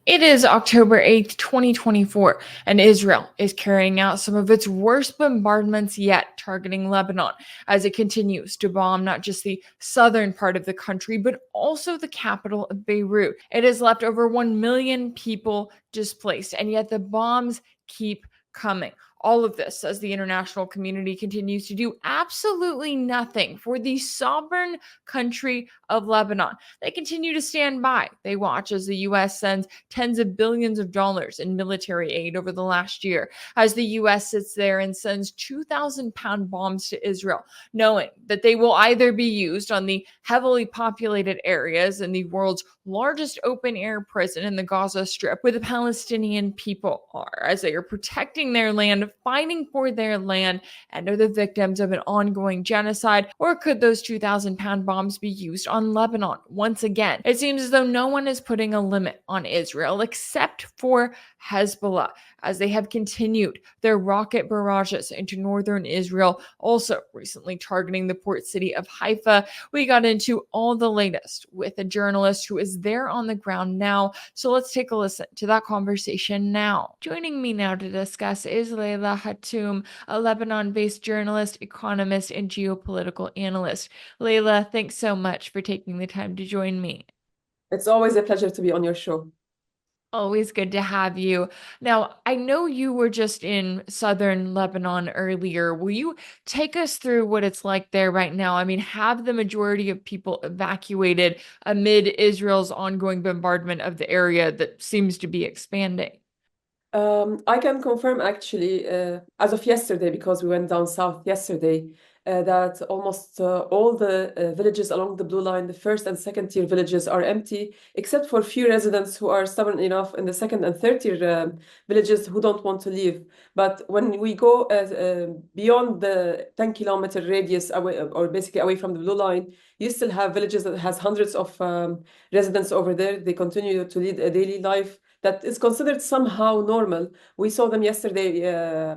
It is October 8th, 2024, and Israel is carrying out some of its worst bombardments yet, targeting Lebanon as it continues to bomb not just the southern part of the country, but also the capital of Beirut. It has left over 1 million people displaced, and yet the bombs keep coming. All of this as the international community continues to do absolutely nothing for the sovereign country of Lebanon. They continue to stand by. They watch as the U.S. sends tens of billions of dollars in military aid over the last year, as the U.S. sits there and sends 2,000-pound bombs to Israel, knowing that they will either be used on the heavily populated areas in the world's largest open-air prison in the Gaza Strip, where the Palestinian people are, as they are protecting their land, fighting for their land, and are the victims of an ongoing genocide, or could those 2,000-pound bombs be used on Lebanon once again? It seems as though no one is putting a limit on Israel except for Hezbollah, as they have continued their rocket barrages into northern Israel, also recently targeting the port city of Haifa. We got into all the latest with a journalist who is there on the ground now, so let's take a listen to that conversation now. Joining me now to discuss is Leila Hatoum, a Lebanon-based journalist, economist, and geopolitical analyst. Leila, thanks so much for taking the time to join me. It's always a pleasure to be on your show. Always good to have you. Now, I know you were just in southern Lebanon earlier. Will you take us through what it's like there right now? I mean, have the majority of people evacuated amid Israel's ongoing bombardment of the area that seems to be expanding? I can confirm actually, as of yesterday, because we went down south yesterday, that almost all the villages along the Blue Line, the first and second tier villages are empty, except for few residents who are stubborn enough in the second and third tier villages who don't want to leave. But when we go beyond the 10-kilometer radius away, or basically away from the Blue Line, you still have villages that has hundreds of residents over there. They continue to lead a daily life that is considered somehow normal. We saw them yesterday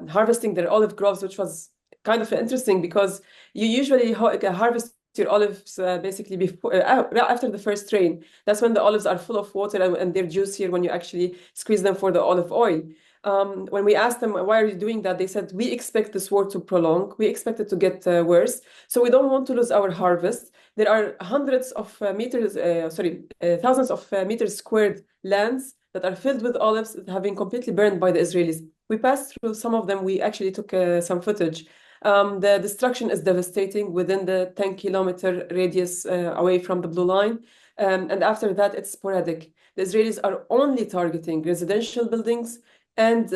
harvesting their olive groves, which was kind of interesting because you usually harvest your olives basically before after the first rain. That's when the olives are full of water and they're juicier when you actually squeeze them for the olive oil. When we asked them, why are you doing that? They said, we expect this war to prolong. We expect it to get worse. So we don't want to lose our harvest. There are hundreds of thousands of meters squared lands that are filled with olives that have been completely burned by the Israelis. We passed through some of them. We actually took some footage. The destruction is devastating within the 10-kilometer radius away from the Blue Line. And after that, it's sporadic. The Israelis are only targeting residential buildings and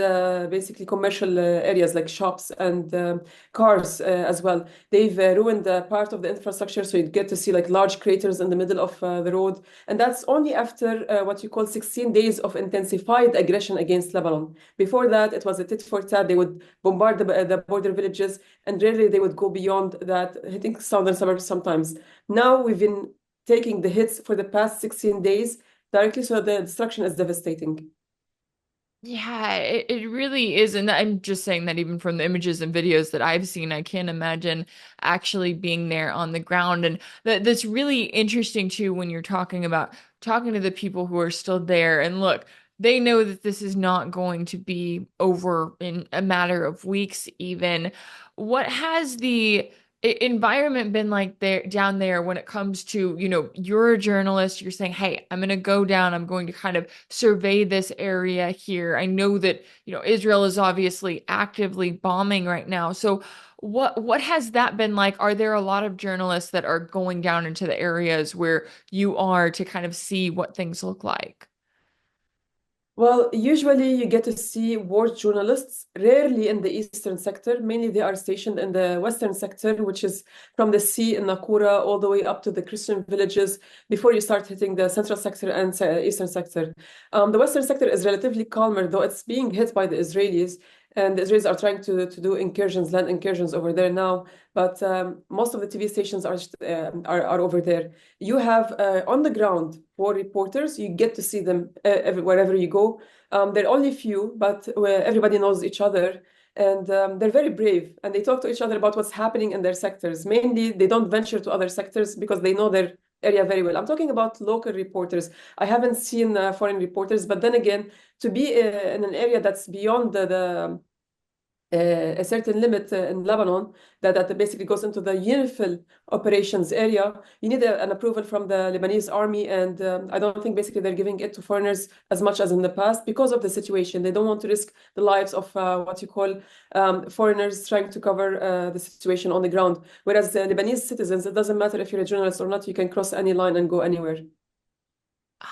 basically commercial areas like shops and cars as well. They've ruined part of the infrastructure, so you get to see like large craters in the middle of the road. And that's only after what you call 16 days of intensified aggression against Lebanon. Before that, it was a tit for tat. They would bombard the border villages, and rarely they would go beyond that, hitting southern suburbs sometimes. Now we've been taking the hits for the past 16 days directly, so the destruction is devastating. Yeah, it really is. And I'm just saying that even from the images and videos that I've seen, I can't imagine actually being there on the ground. And that's really interesting too when you're talking to the people who are still there. And look, they know that this is not going to be over in a matter of weeks, even. What has the environment been like there down there when it comes to, you're a journalist, you're saying, hey, I'm going to go down, I'm going to kind of survey this area here. I know that, Israel is obviously actively bombing right now. So what has that been like? Are there a lot of journalists that are going down into the areas where you are to kind of see what things look like? Well, usually you get to see war journalists, rarely in the eastern sector. Mainly they are stationed in the western sector, which is from the sea in Nakura all the way up to the Christian villages before you start hitting the central sector and eastern sector. The western sector is relatively calmer, though it's being hit by the Israelis. And the Israelis are trying to do incursions, land incursions over there now. But most of the TV stations are over there. You have on the ground war reporters. You get to see them wherever you go. They're only few, but everybody knows each other. And they're very brave. And they talk to each other about what's happening in their sectors. Mainly, they don't venture to other sectors because they know they're area very well. I'm talking about local reporters. I haven't seen foreign reporters, but then again, to be in an area that's beyond a certain limit in Lebanon that basically goes into the UNIFIL operations area, you need an approval from the Lebanese army. And I don't think basically they're giving it to foreigners as much as in the past because of the situation. They don't want to risk the lives of what you call foreigners trying to cover the situation on the ground. Whereas the Lebanese citizens, it doesn't matter if you're a journalist or not, you can cross any line and go anywhere.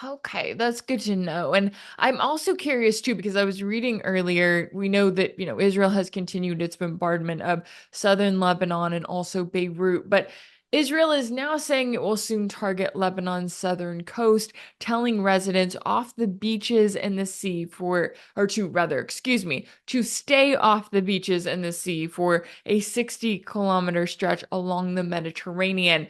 Okay, that's good to know. And I'm also curious too, because I was reading earlier, we know that, Israel has continued its bombardment of southern Lebanon and also Beirut, but Israel is now saying it will soon target Lebanon's southern coast, telling residents off the beaches and the sea to stay off the beaches and the sea for a 60-kilometer stretch along the Mediterranean.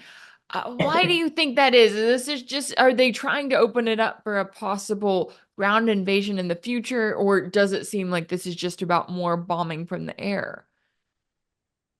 Why do you think that is? Are they trying to open it up for a possible ground invasion in the future, or does it seem like this is just about more bombing from the air?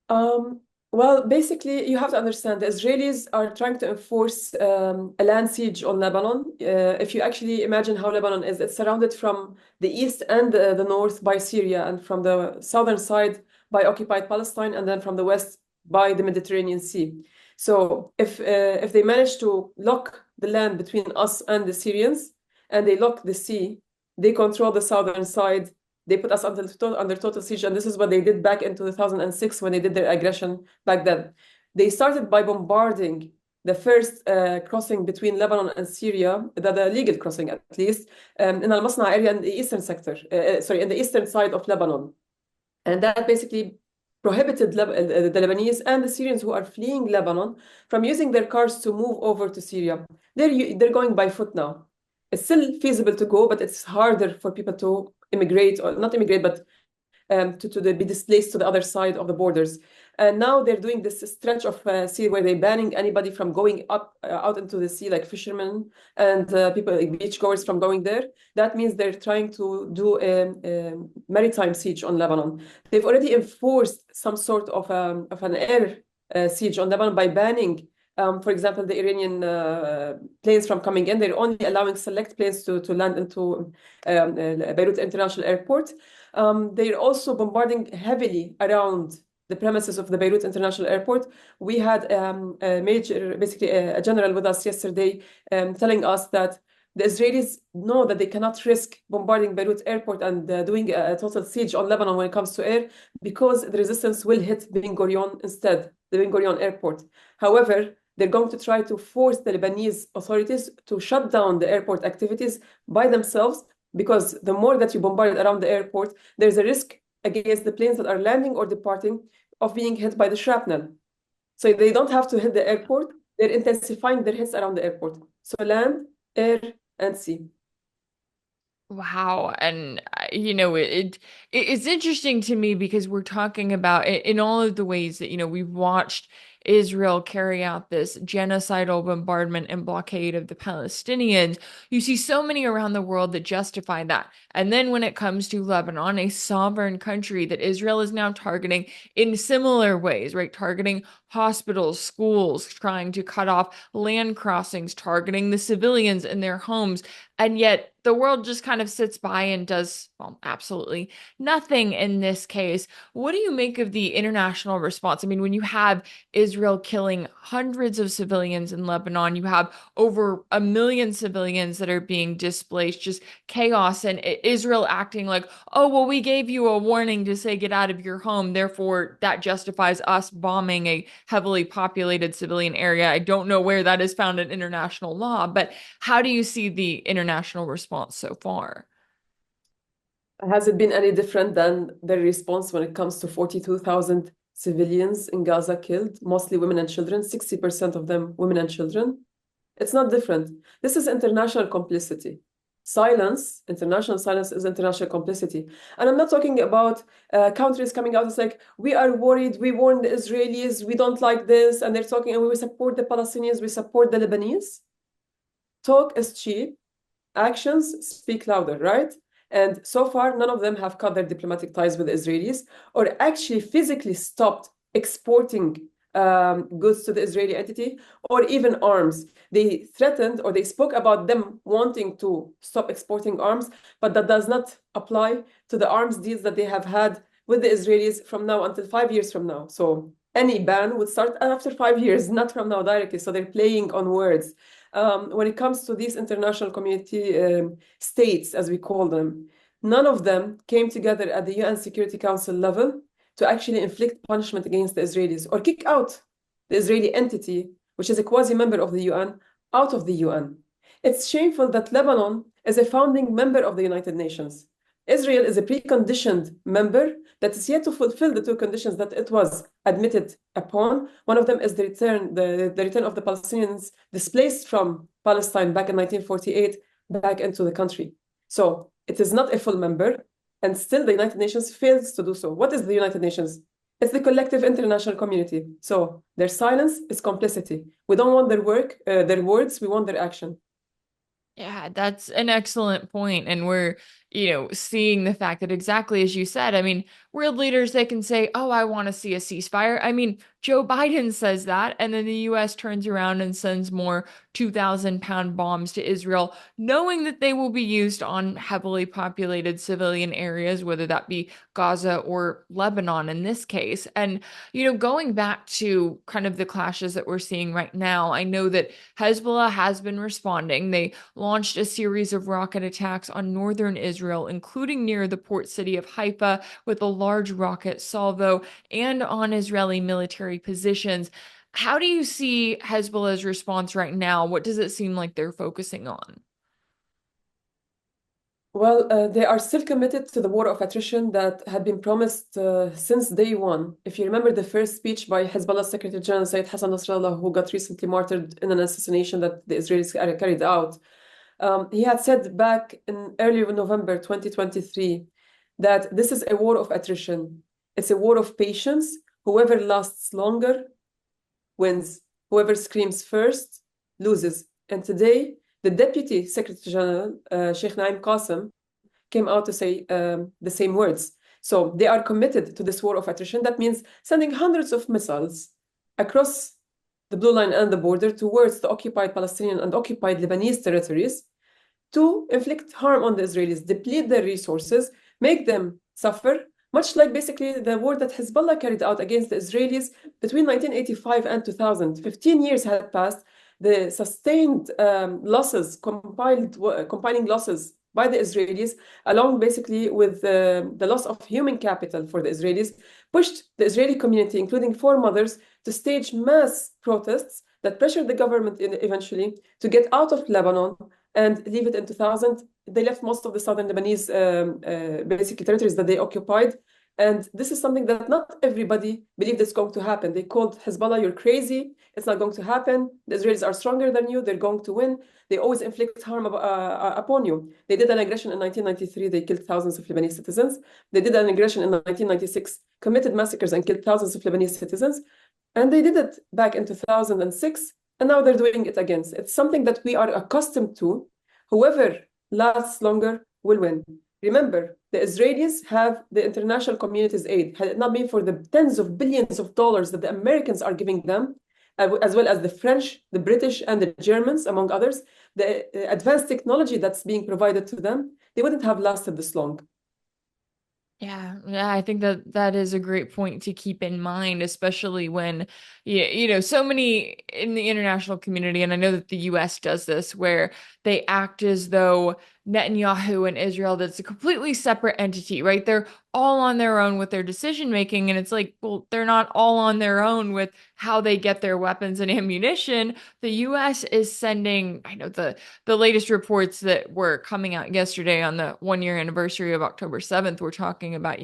Um, well, basically, you have to understand the Israelis are trying to enforce a land siege on Lebanon. If you actually imagine how Lebanon is, it's surrounded from the east and the north by Syria, and from the southern side by occupied Palestine, and then from the west by the Mediterranean Sea. So if they manage to lock the land between us and the Syrians, and they lock the sea, they control the southern side. They put us under total siege, and this is what they did back in 2006 when they did their aggression back then. They started by bombarding the first crossing between Lebanon and Syria, the legal crossing at least, in Al-Masna area in the eastern sector, in the eastern side of Lebanon. And that basically prohibited the Lebanese and the Syrians who are fleeing Lebanon from using their cars to move over to Syria. They're going by foot now. It's still feasible to go, but it's harder for people to immigrate, or not immigrate, but to be displaced to the other side of the borders. And now they're doing this stretch of sea where they're banning anybody from going up out into the sea, like fishermen and people like beachgoers from going there. That means they're trying to do a maritime siege on Lebanon. They've already enforced some sort of an air siege on Lebanon by banning for example, the Iranian planes from coming in. They're only allowing select planes to land into Beirut International Airport. They're also bombarding heavily around the premises of the Beirut International Airport. We had basically a general with us yesterday telling us that the Israelis know that they cannot risk bombarding Beirut Airport and doing a total siege on Lebanon when it comes to air, because the resistance will hit Ben Gurion instead, the Ben Gurion Airport. However, they're going to try to force the Lebanese authorities to shut down the airport activities by themselves, because the more that you bombard around the airport, there's a risk against the planes that are landing or departing of being hit by the shrapnel. So they don't have to hit the airport. They're intensifying their hits around the airport. So land, air, and sea. Wow. And it's interesting to me because we're talking about in all of the ways that, we've watched Israel carry out this genocidal bombardment and blockade of the Palestinians. You see so many around the world that justify that. And then when it comes to Lebanon, a sovereign country that Israel is now targeting in similar ways, right? Targeting hospitals, schools, trying to cut off land crossings, targeting the civilians in their homes. And yet the world just kind of sits by and does, well, absolutely nothing in this case. What do you make of the international response? I mean, when you have Israel killing hundreds of civilians in Lebanon, you have over 1 million civilians that are being displaced, just chaos, and Israel acting like, oh, well, we gave you a warning to say get out of your home. Therefore, that justifies us bombing a heavily populated civilian area. I don't know where that is found in international law, but how do you see the international response so far? Has it been any different than their response when it comes to 42,000 civilians in Gaza killed, mostly women and children, 60% of them women and children? It's not different. This is international complicity. Silence, international silence is international complicity. And I'm not talking about countries coming out. It's like, we are worried, we warn the Israelis, we don't like this. And they're talking, and we support the Palestinians, we support the Lebanese. Talk is cheap. Actions speak louder, right? And so far, none of them have cut their diplomatic ties with the Israelis or actually physically stopped exporting goods to the Israeli entity, or even arms. They threatened or they spoke about them wanting to stop exporting arms, but that does not apply to the arms deals that they have had with the Israelis from now until 5 years from now. So any ban would start after 5 years, not from now directly. So they're playing on words. When it comes to these international community states, as we call them, none of them came together at the UN Security Council level to actually inflict punishment against the Israelis or kick out the Israeli entity, which is a quasi-member of the UN, out of the UN. It's shameful that Lebanon is a founding member of the United Nations. Israel is a preconditioned member that is yet to fulfill the two conditions that it was admitted upon. One of them is the return of the Palestinians displaced from Palestine back in 1948 back into the country. So it is not a full member, and still the United Nations fails to do so. What is the United Nations? It's the collective international community. So their silence is complicity. We don't want their words, we want their action. Yeah, that's an excellent point. And we're, seeing the fact that exactly as you said, I mean, world leaders, they can say, oh, I want to see a ceasefire. I mean, Joe Biden says that, and then the US turns around and sends more 2,000-pound bombs to Israel, knowing that they will be used on heavily populated civilian areas, whether that be Gaza or Lebanon in this case. And, going back to kind of the clashes that we're seeing right now, I know that Hezbollah has been responding. They launched a series of rocket attacks on northern Israel, including near the port city of Haifa, with a large rocket salvo, and on Israeli military positions. How do you see Hezbollah's response right now? What does it seem like they're focusing on? Well, they are still committed to the war of attrition that had been promised since day one. If you remember the first speech by Hezbollah Secretary General Sayyid Hassan Nasrallah, who got recently martyred in an assassination that the Israelis carried out, he had said back in early November 2023 that this is a war of attrition. It's a war of patience. Whoever lasts longer wins. Whoever screams first loses. And today, the Deputy Secretary General, Sheikh Naim Qasim, came out to say the same words. So they are committed to this war of attrition. That means sending hundreds of missiles across the blue line and the border towards the occupied Palestinian and occupied Lebanese territories to inflict harm on the Israelis, deplete their resources, make them suffer, much like basically the war that Hezbollah carried out against the Israelis between 1985 and 2000. 15 years had passed. The sustained losses, compiling losses by the Israelis, along basically with the loss of human capital for the Israelis, pushed the Israeli community, including foremothers, to stage mass protests that pressured the government eventually to get out of Lebanon and leave it in 2000. They left most of the southern Lebanese basically territories that they occupied. And this is something that not everybody believed is going to happen. They called Hezbollah, you're crazy. It's not going to happen. The Israelis are stronger than you. They're going to win. They always inflict harm upon you. They did an aggression in 1993. They killed thousands of Lebanese citizens. They did an aggression in 1996, committed massacres and killed thousands of Lebanese citizens. And they did it back in 2006. And now they're doing it again. It's something that we are accustomed to. Whoever lasts longer will win. Remember, the Israelis have the international community's aid. Had it not been for the tens of billions of dollars that the Americans are giving them, as well as the French, the British, and the Germans, among others, the advanced technology that's being provided to them, they wouldn't have lasted this long. Yeah, I think that that is a great point to keep in mind, especially when, so many in the international community, and I know that the US does this, where they act as though Netanyahu and Israel, that's a completely separate entity, right? They're all on their own with their decision making. And it's like, well, they're not all on their own with how they get their weapons and ammunition. The US is sending, I know the latest reports that were coming out yesterday on the 1 year anniversary of October 7th, we're talking about,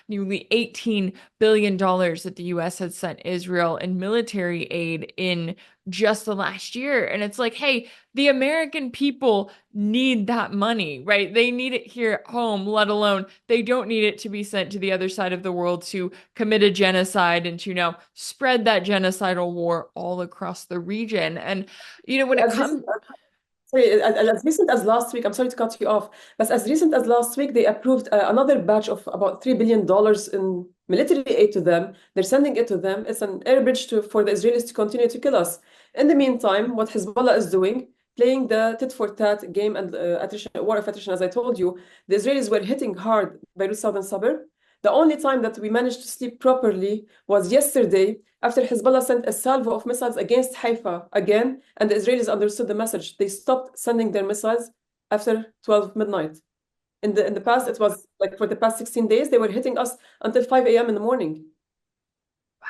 nearly $18 billion that the US had sent Israel in military aid in just the last year. And it's like, hey, the American people need that money, right? They need it here at home, let alone they don't need it to be sent to the other side of the world to commit a genocide and to, spread that genocidal war all across the region. And, when it As comes... Sorry, as recent as last week, I'm sorry to cut you off, but as recent as last week, they approved another batch of about $3 billion military aid to them. They're sending it to them. It's an air bridge for the Israelis to continue to kill us. In the meantime, what Hezbollah is doing, playing the tit for tat game and attrition, war of attrition, as I told you, the Israelis were hitting hard Beirut southern suburb. The only time that we managed to sleep properly was yesterday after Hezbollah sent a salvo of missiles against Haifa again, and the Israelis understood the message. They stopped sending their missiles after 12 midnight. In the past, it was like for the past 16 days, they were hitting us until 5 a.m. in the morning.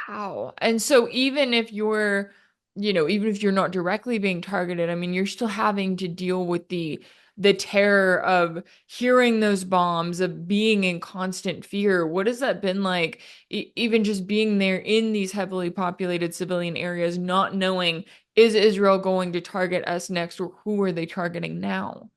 Wow. And so even if you're, even if you're not directly being targeted, I mean, you're still having to deal with the terror of hearing those bombs, of being in constant fear. What has that been like, even just being there in these heavily populated civilian areas, not knowing, is Israel going to target us next, or who are they targeting now?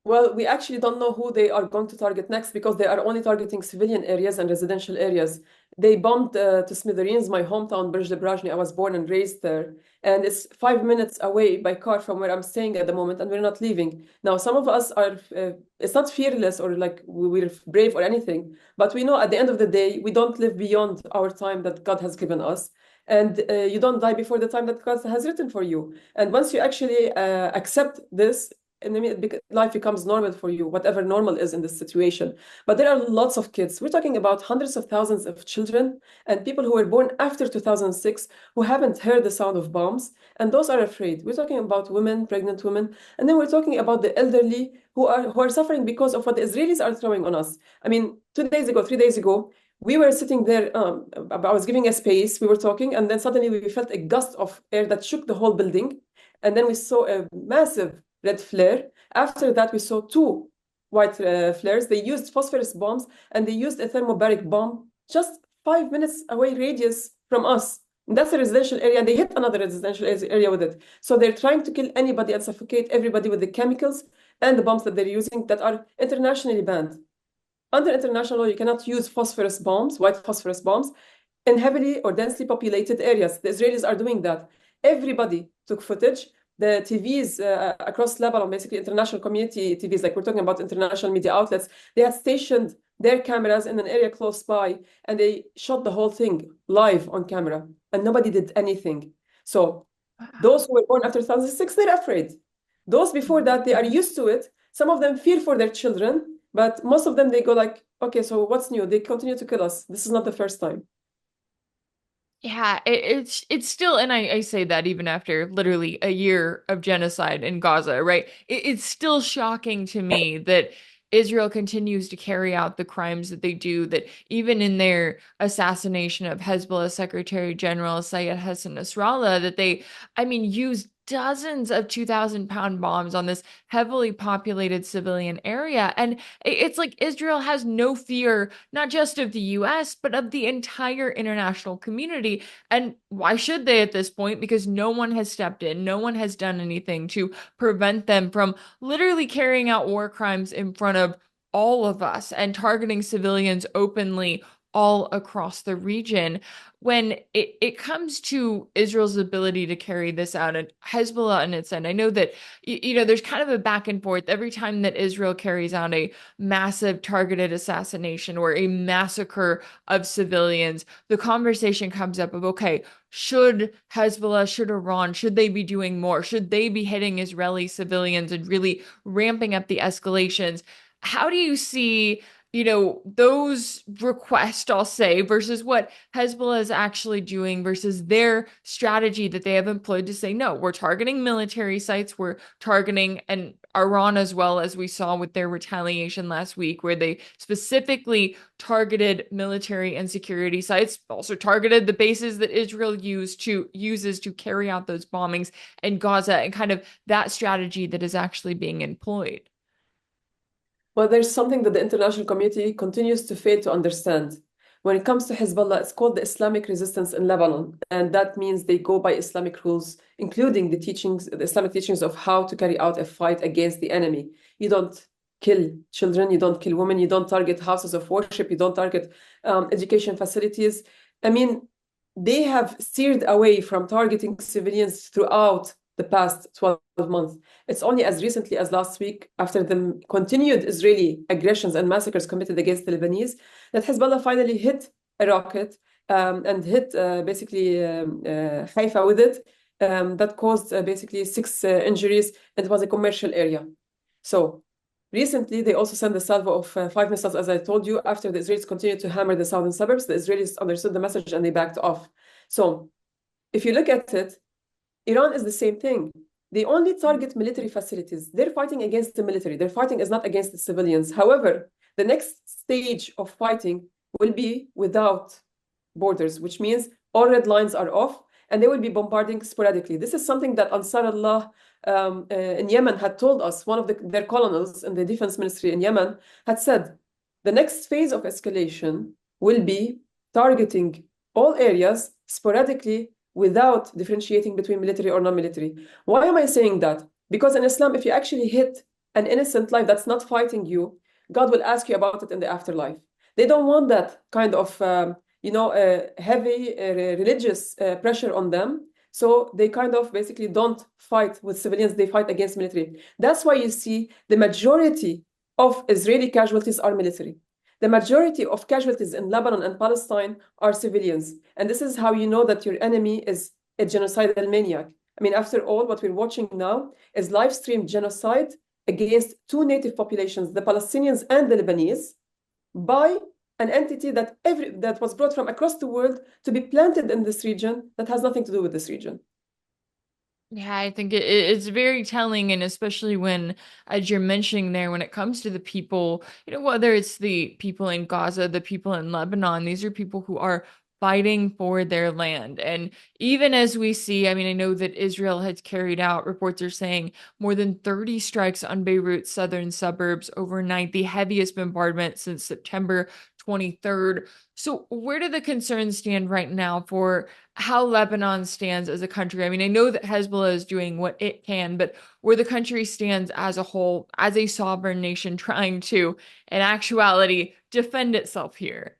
Well, we actually don't know who they are going to target next because they are only targeting civilian areas and residential areas. They bombed to smithereens my hometown, Burj de Brajni. I was born and raised there. And it's 5 minutes away by car from where I'm staying at the moment, and we're not leaving. Now, some of us are, it's not fearless or like we're brave or anything, but we know at the end of the day, we don't live beyond our time that God has given us. And you don't die before the time that God has written for you. And once you actually accept this, and then life becomes normal for you, whatever normal is in this situation. But there are lots of kids. We're talking about hundreds of thousands of children and people who were born after 2006 who haven't heard the sound of bombs, and those are afraid. We're talking about women, pregnant women, and then we're talking about the elderly who are suffering because of what the Israelis are throwing on us. I mean, 2 days ago, 3 days ago, we were sitting there. I was giving a space. We were talking, and then suddenly we felt a gust of air that shook the whole building, and then we saw a massive red flare. After that, we saw two white flares. They used phosphorus bombs and they used a thermobaric bomb just 5 minutes away radius from us. And that's a residential area, and they hit another residential area with it. So they're trying to kill anybody and suffocate everybody with the chemicals and the bombs that they're using that are internationally banned. Under international law, you cannot use phosphorus bombs, white phosphorus bombs, in heavily or densely populated areas. The Israelis are doing that. Everybody took footage. The TVs across Lebanon, basically international community TVs, like we're talking about international media outlets, they had stationed their cameras in an area close by, and they shot the whole thing live on camera, and nobody did anything. So those who were born after 2006, they're afraid. Those before that, they are used to it. Some of them fear for their children, but most of them, they go like, okay, so what's new? They continue to kill us. This is not the first time. Yeah, it's still, and I say that even after literally a year of genocide in Gaza, right? It's still shocking to me that Israel continues to carry out the crimes that they do, that even in their assassination of Hezbollah Secretary General Sayed Hassan Nasrallah, that they, I mean, used dozens of 2,000-pound bombs on this heavily populated civilian area. And it's like Israel has no fear, not just of the US, but of the entire international community. And why should they at this point? Because no one has stepped in, no one has done anything to prevent them from literally carrying out war crimes in front of all of us and targeting civilians openly all across the region. When it comes to Israel's ability to carry this out, and Hezbollah on its end, I know that there's kind of a back and forth every time that Israel carries out a massive targeted assassination or a massacre of civilians. The conversation comes up of, okay, should Hezbollah, should Iran, should they be doing more? Should they be hitting Israeli civilians and really ramping up the escalations? How do you see, those requests, I'll say, versus what Hezbollah is actually doing versus their strategy that they have employed to say, no, we're targeting military sites, we're targeting, and Iran as well, as we saw with their retaliation last week, where they specifically targeted military and security sites, also targeted the bases that Israel uses to carry out those bombings in Gaza, and kind of that strategy that is actually being employed. Well, there's something that the international community continues to fail to understand. When it comes to Hezbollah, it's called the Islamic resistance in Lebanon. And that means they go by Islamic rules, including the teachings, the Islamic teachings of how to carry out a fight against the enemy. You don't kill children, you don't kill women, you don't target houses of worship, you don't target education facilities. I mean, they have steered away from targeting civilians throughout the past 12 months. It's only as recently as last week, after the continued Israeli aggressions and massacres committed against the Lebanese, that Hezbollah finally hit a rocket and hit Haifa with it. That caused basically 6 injuries, and it was a commercial area. So recently, they also sent a salvo of 5 missiles, as I told you. After the Israelis continued to hammer the southern suburbs, the Israelis understood the message and they backed off. So if you look at it, Iran is the same thing. They only target military facilities. They're fighting against the military. Their fighting is not against the civilians. However, the next stage of fighting will be without borders, which means all red lines are off, and they will be bombarding sporadically. This is something that Ansar Allah in Yemen had told us. One of their colonels in the defense ministry in Yemen had said, the next phase of escalation will be targeting all areas sporadically without differentiating between military or non-military. Why am I saying that? Because in Islam, if you actually hit an innocent life that's not fighting you, God will ask you about it in the afterlife. They don't want that kind of heavy religious pressure on them. So they kind of basically don't fight with civilians, they fight against military. That's why you see the majority of Israeli casualties are military. The majority of casualties in Lebanon and Palestine are civilians. And this is how you know that your enemy is a genocidal maniac. I mean, after all, what we're watching now is live stream genocide against 2 native populations, the Palestinians and the Lebanese, by an entity that was brought from across the world to be planted in this region that has nothing to do with this region. Yeah, I think it's very telling, and especially when, as you're mentioning there, when it comes to the people, whether it's the people in Gaza, the people in Lebanon, these are people who are fighting for their land. And even as we see, I mean, I know that Israel has carried out, reports are saying, more than 30 strikes on Beirut's southern suburbs overnight, the heaviest bombardment since September 23rd. So where do the concerns stand right now for how Lebanon stands as a country? I mean, I know that Hezbollah is doing what it can, but where the country stands as a whole, as a sovereign nation trying to, in actuality, defend itself here.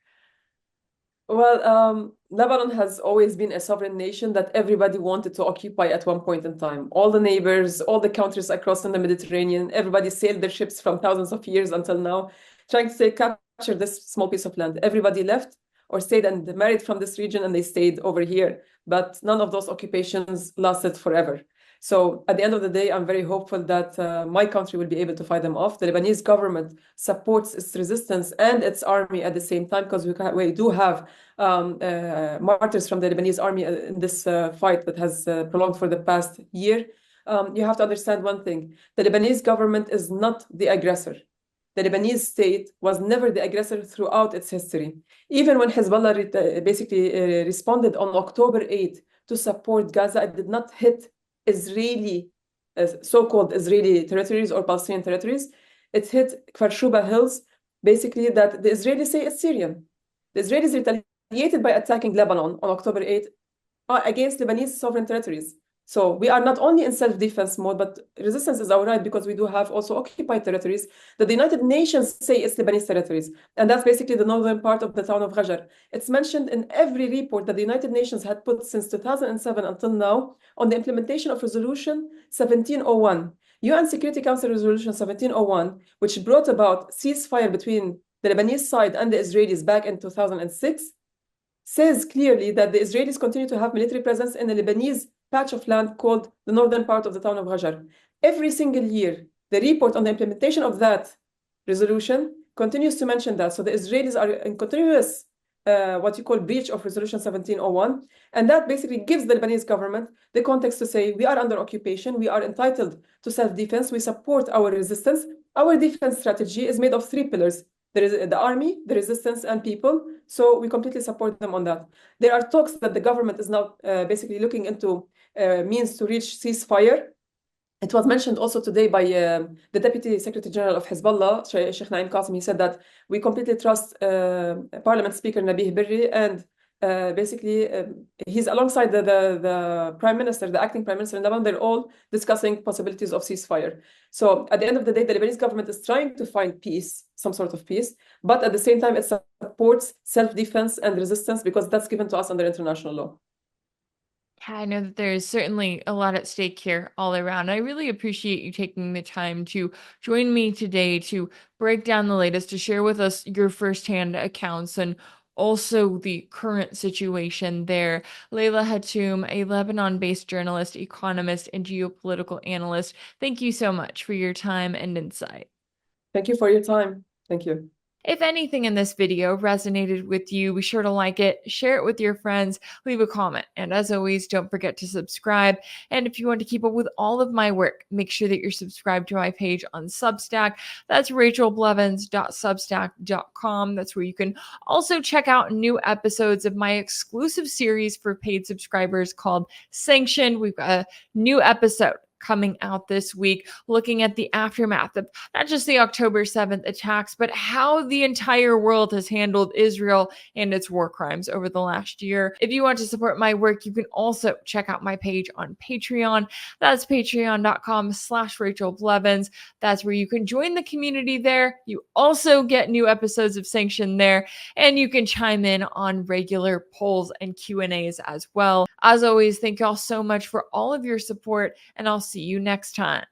Well, Lebanon has always been a sovereign nation that everybody wanted to occupy at one point in time. All the neighbors, all the countries across in the Mediterranean, everybody sailed their ships from thousands of years until now, trying to capture this small piece of land. Everybody left or stayed and married from this region, and they stayed over here. But none of those occupations lasted forever. So at the end of the day, I'm very hopeful that my country will be able to fight them off. The Lebanese government supports its resistance and its army at the same time, because we do have martyrs from the Lebanese army in this fight that has prolonged for the past year. You have to understand one thing. The Lebanese government is not the aggressor. The Lebanese state was never the aggressor throughout its history. Even when Hezbollah basically responded on October 8th to support Gaza, it did not hit Israeli, so-called Israeli territories or Palestinian territories. It hit Kfar Shuba Hills, basically that the Israelis say it's Syrian. The Israelis retaliated by attacking Lebanon on October 8th against Lebanese sovereign territories. So we are not only in self-defense mode, but resistance is our right, because we do have also occupied territories that the United Nations say it's Lebanese territories. And that's basically the northern part of the town of Ghajar. It's mentioned in every report that the United Nations had put since 2007 until now on the implementation of Resolution 1701. UN Security Council Resolution 1701, which brought about ceasefire between the Lebanese side and the Israelis back in 2006, says clearly that the Israelis continue to have military presence in the Lebanese patch of land called the northern part of the town of Ghajar. Every single year, the report on the implementation of that resolution continues to mention that. So the Israelis are in continuous what you call breach of Resolution 1701. And that basically gives the Lebanese government the context to say, we are under occupation, we are entitled to self-defense, we support our resistance. Our defense strategy is made of 3 pillars. There is the army, the resistance, and people. So we completely support them on that. There are talks that the government is now basically looking into means to reach ceasefire. It was mentioned also today by the Deputy Secretary General of Hezbollah, Sheikh Naim Qasim. He said that we completely trust Parliament Speaker Nabih Berri, and basically he's alongside the Prime Minister, the acting Prime Minister in Lebanon. They're all discussing possibilities of ceasefire. So at the end of the day, the Lebanese government is trying to find peace, some sort of peace, but at the same time, it supports self-defense and resistance, because that's given to us under international law. Yeah, I know that there is certainly a lot at stake here all around. I really appreciate you taking the time to join me today to break down the latest, to share with us your firsthand accounts and also the current situation there. Leila Hatoum, a Lebanon based journalist, economist, and geopolitical analyst, thank you so much for your time and insight. Thank you for your time. Thank you. If anything in this video resonated with you, be sure to like it, share it with your friends, leave a comment. And as always, don't forget to subscribe. And if you want to keep up with all of my work, make sure that you're subscribed to my page on Substack. That's rachelblevins.substack.com. That's where you can also check out new episodes of my exclusive series for paid subscribers called Sanctioned. We've got a new episode coming out this week, looking at the aftermath of not just the October 7th attacks, but how the entire world has handled Israel and its war crimes over the last year. If you want to support my work, you can also check out my page on Patreon. That's patreon.com/Rachel Blevins. That's where you can join the community there. You also get new episodes of Sanction there, and you can chime in on regular polls and Q&As as well. As always, thank y'all so much for all of your support, and I'll see you next time.